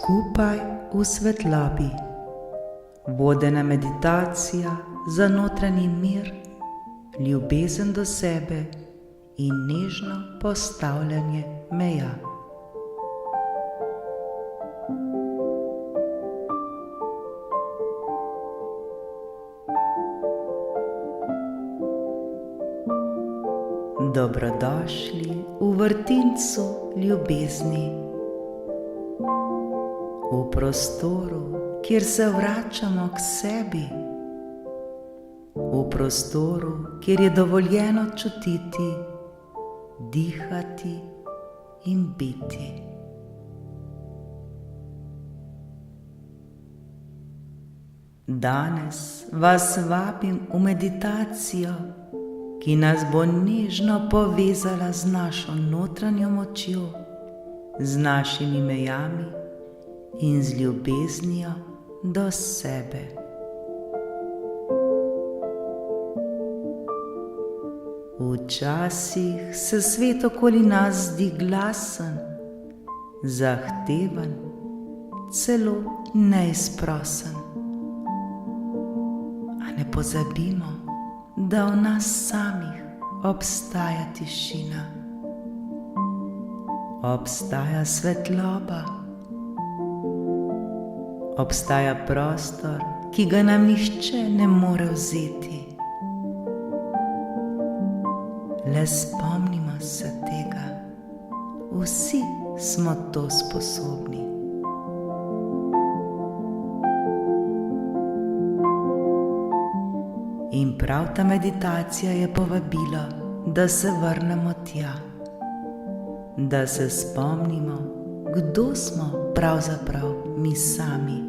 Skupaj v svetlobi. Vodena meditacija za notranji mir, ljubezen do sebe in nežno postavljanje meja. Dobrodošli v vrtincu ljubezni. V prostoru, kjer se vračamo k sebi. V prostoru, kjer je dovoljeno čutiti, dihati in biti. Danes vas vabim v meditacijo, ki nas bo nežno povezala z našo notranjo močjo, z našimi mejami in z ljubeznijo do sebe. Včasih se svet okoli nas zdi glasen, zahteven, celo neizprosen. A ne pozabimo, da v nas samih obstaja tišina, obstaja svetloba, obstaja prostor, ki ga nam nihče ne more vzeti. Le spomnimo se tega, vsi smo to sposobni. In prav ta meditacija je povabilo, da se vrnemo tja, da se spomnimo, kdo smo pravzaprav mi sami,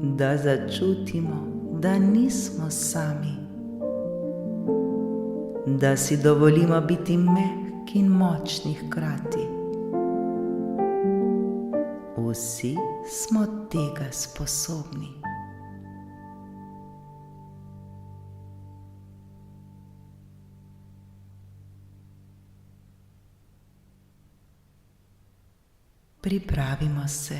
da začutimo, da nismo sami, da si dovolimo biti mehki in močni hkrati. Vsi smo tega sposobni. Pripravimo se.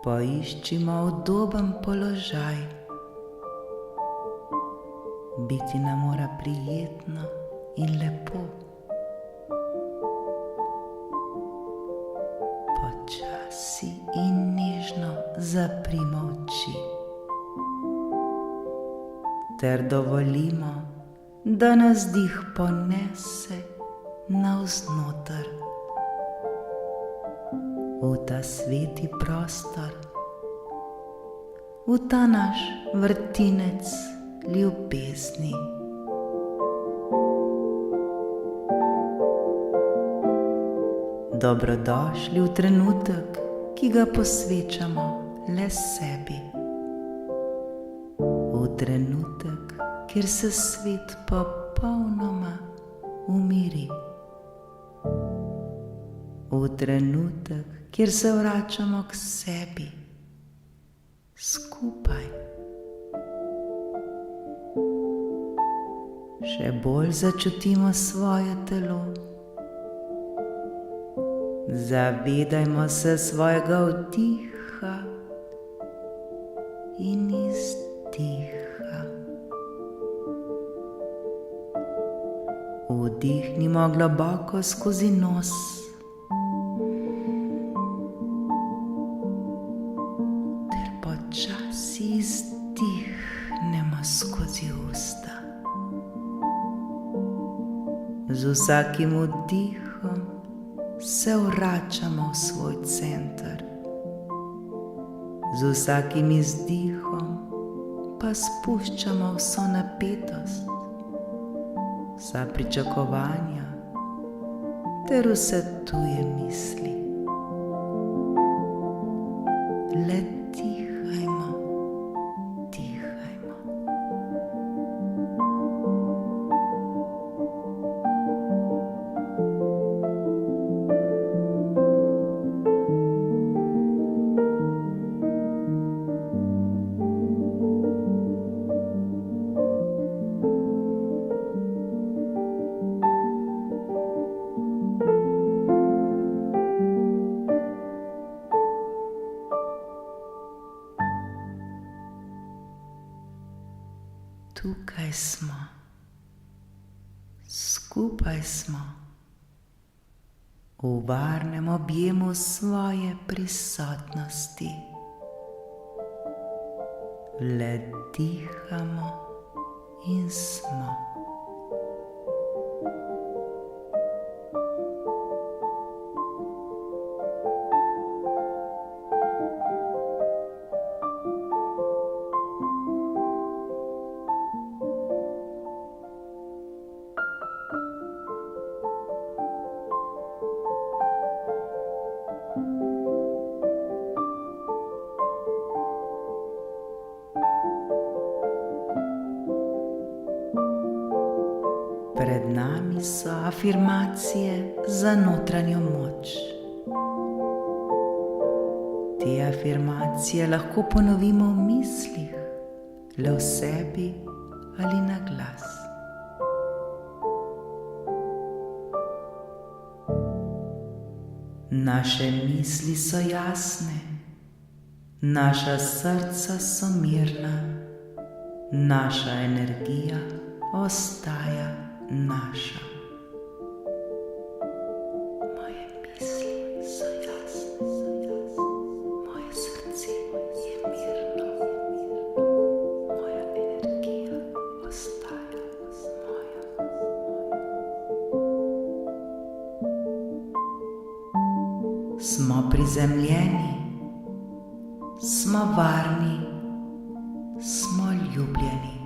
Poiščimo udoben položaj. Biti nam mora prijetno in lepo. Počasi in nežno zaprimo oči. Ter dovolimo, da nas dih ponese navznoter. V ta sveti prostor, v ta naš vrtinec ljubezni. Dobrodošli v trenutek, ki ga posvečamo le sebi. V trenutek, kjer se svet popolnoma umiri. V trenutek, kjer se vračamo k sebi, skupaj. Še bolj začutimo svoje telo. Zavedajmo se svojega vdiha in izdiha. Vdihnimo globoko skozi nos. Počasi izdihnemo skozi usta. Z vsakim vdihom se vračamo v svoj center. Z vsakim izdihom pa spuščamo vso napetost, vsa pričakovanja ter vse tuje misli. Le dihajmo, dihajmo. Tukaj smo, skupaj smo, v varnem objemu svoje prisotnosti. Le dihamo in smo. Pred nami so afirmacije za notranjo moč. Te afirmacije lahko ponovimo v mislih, le v sebi ali na glas. Naše misli so jasne, naša srca so mirna, naša energija ostaja naša. Moje misli so jasne, moje srce je mirno, moja energija ostaja moja. Smo prizemljeni, smo varni, smo ljubljeni.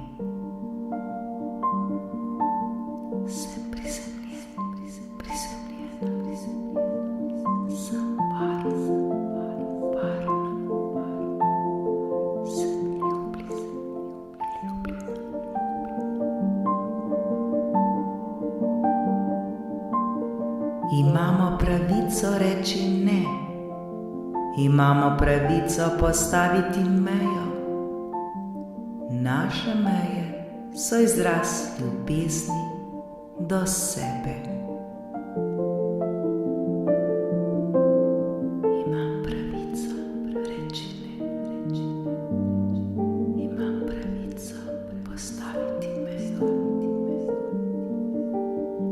Imamo pravico reči ne, imamo pravico postaviti mejo. Naše meje so izraz ljubezni do sebe. Imam pravico reči ne, imam pravico postaviti mejo.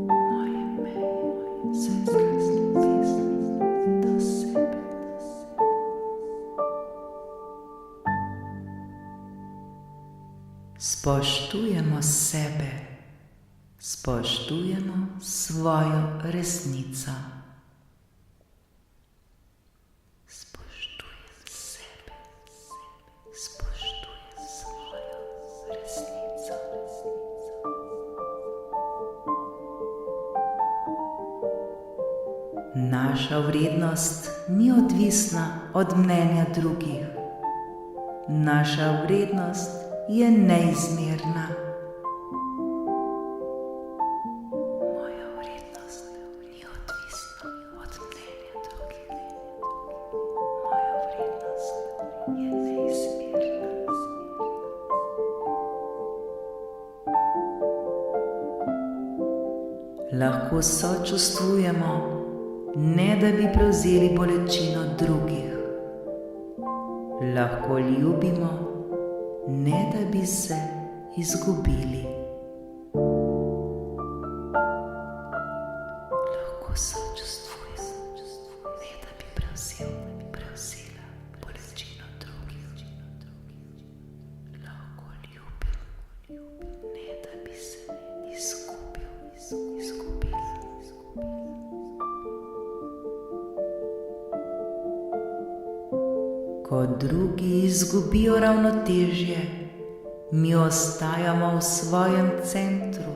Moje meje so izraz ljubezni do sebe. Spoštujemo sebe, spoštujemo svojo resnico. Spoštujem sebe, spoštujem svojo resnico. Naša vrednost ni odvisna od mnenja drugih. Naša vrednost je neizmerna. Moja vrednost ni odvisna od mnenja drugih. Moja vrednost je neizmerna. Lahko sočustvujemo, ne da bi prevzeli bolečino drugih. Lahko ljubimo, ne da bi se izgubili. Lahko sočustvujem, ne da bi prevzela bolečino drugih. Lahko ljubim, ne da bi se izgubila. Ko drugi izgubijo ravnotežje, mi ostajamo v svojem centru.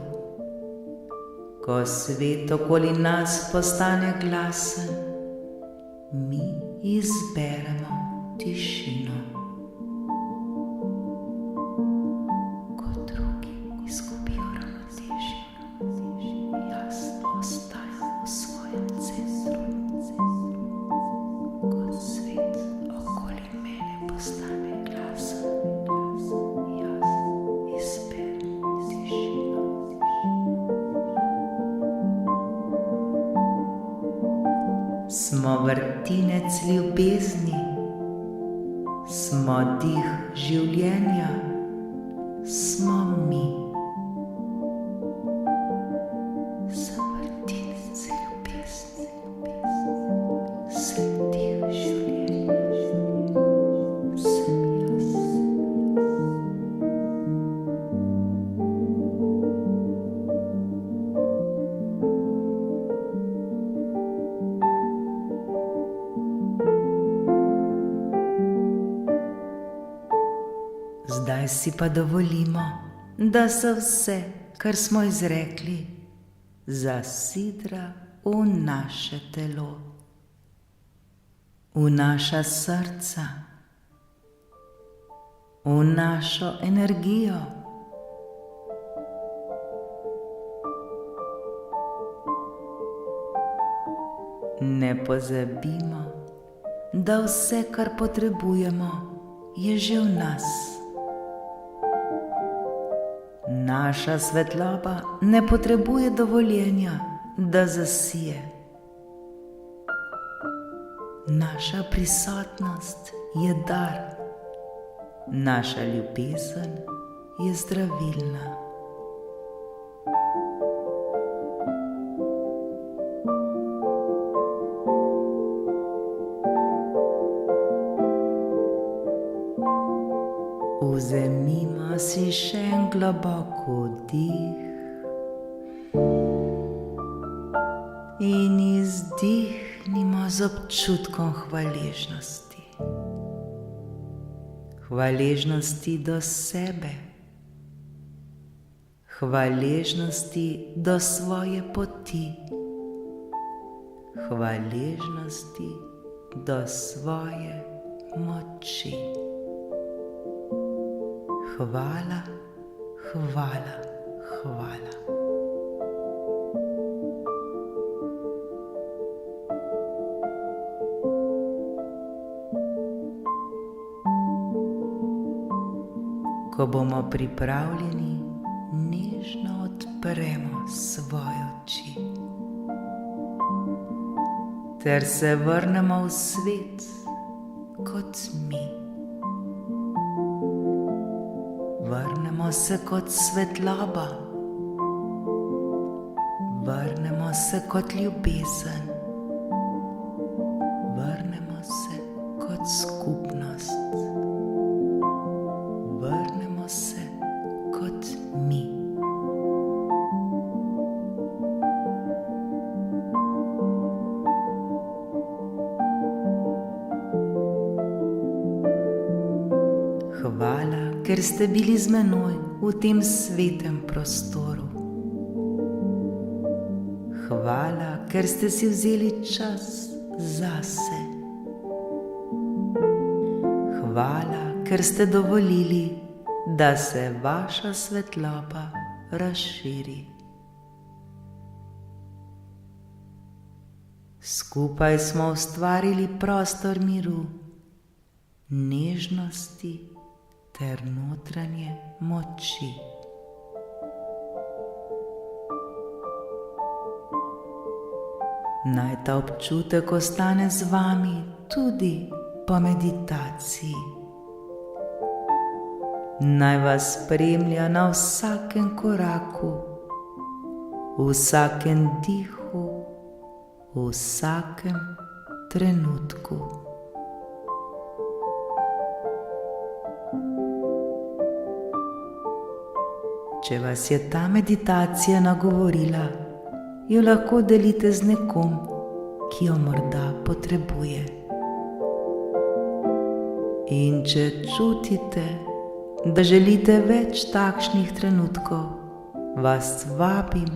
Ko svet okoli nas postane glasen, mi izberemo tišino. Ko drugi izgubijo ravnotežje, jaz ostajam v svojem centru. Ko svet okoli mene postane glasen, jaz izberem tišino. Smo vrtinec ljubezni, smo dih življenja, smo mi. Vrtinice ljubezni, svetih življenj, sem jaz. Zdaj si pa dovolimo, da se vse, kar smo izrekli, zasidra v naše telo, v naša srca, v našo energijo. Ne pozabimo, da vse, kar potrebujemo, je že v nas. Naša svetloba ne potrebuje dovoljenja, da zasije. Naša prisotnost je dar, naša ljubezen je zdravilna. Vzemimo si še en globok vdih in izdihnimo z občutkom hvaležnosti. Hvaležnosti do sebe, hvaležnosti do svoje poti, hvaležnosti do svoje moči. Hvala, hvala, hvala. Ko bomo pripravljeni, nežno odpremo svoje oči ter se vrnemo v svet kot mi. Vrnemo se kot svetloba, vrnemo se kot ljubezen, vrnemo se kot skupnost, vrnemo se kot mi. Hvala, ker ste bili z menoj v tem svetem prostoru. Hvala, ker ste si vzeli čas zase. Hvala, ker ste dovolili, da se vaša svetloba razširi. Skupaj smo ustvarili prostor miru, nežnosti ter notranje moči. Naj ta občutek ostane z vami tudi po meditaciji. Naj vas spremlja na vsakem koraku, v vsakem dihu, v vsakem trenutku. Če vas je ta meditacija nagovorila, jo lahko delite z nekom, ki jo morda potrebuje. In če čutite, da želite več takšnih trenutkov, vas vabim,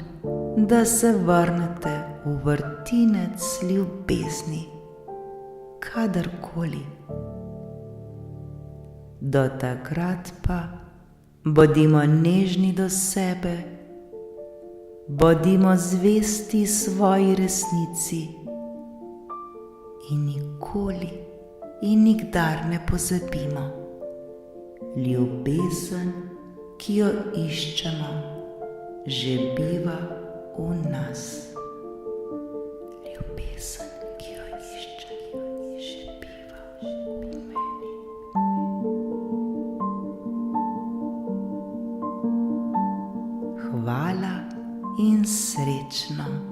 da se vrnete v vrtinec ljubezni, kadarkoli. Do takrat pa bodimo nežni do sebe, bodimo zvesti svoji resnici in nikoli in nikdar ne pozabimo. Ljubezen, ki jo iščemo, že biva v nas. Ljubezen, ki jo iščemo, že biva v meni. in srečno.